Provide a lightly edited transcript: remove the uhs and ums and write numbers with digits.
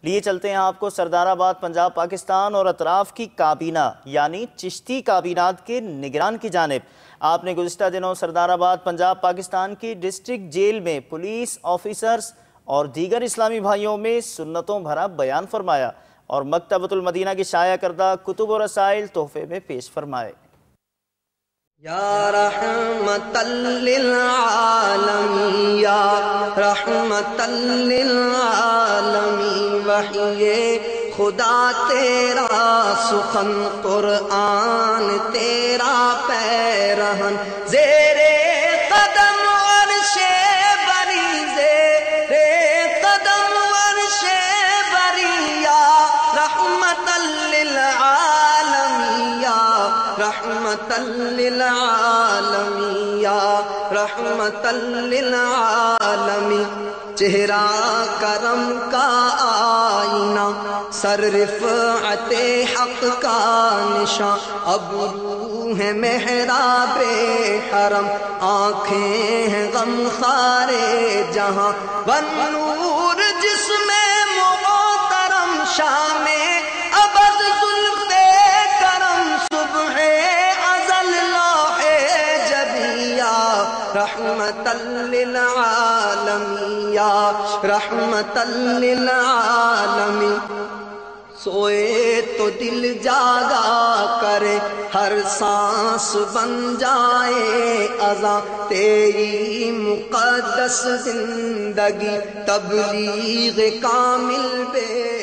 لیے چلتے ہیں آپ کو سردار آباد پنجاب پاکستان اور اطراف کی کابینہ یعنی چشتی کابینات کے نگران کی جانب۔ آپ نے گزشتہ دنوں سردار آباد پنجاب پاکستان کی ڈسٹرکٹ جیل میں پولیس آفیسرز اور دیگر اسلامی بھائیوں میں سنتوں بھرا بیان فرمایا اور مکتبۃ المدینہ کی شائع کردہ کتب و رسائل تحفے میں پیش فرمائے۔ یا رحمت للعالمین یا رحمت للعالمین وحی خدا تیرا سخن قرآن تیرا پیرہن زیر قدم عرش بری زیر قدم عرش بری یا رحمت للعالمین یا رحمت للعالمین یا رحمت للعالمین چہرہ کرم کا آئینہ سر رفعت حق کا نشان ابرو ہے محراب حرم آنکھیں ہیں غم خار جہاں والنور جسم محترم شام ابد زلف کرم صبح ازل لوح جبیہ رحمت للعالمین یا رحمت للعالمین سوئے تو دل جاگا کرے ہر سانس بن جائے اذاں تیری مقدس زندگی تبلیغ کامل بے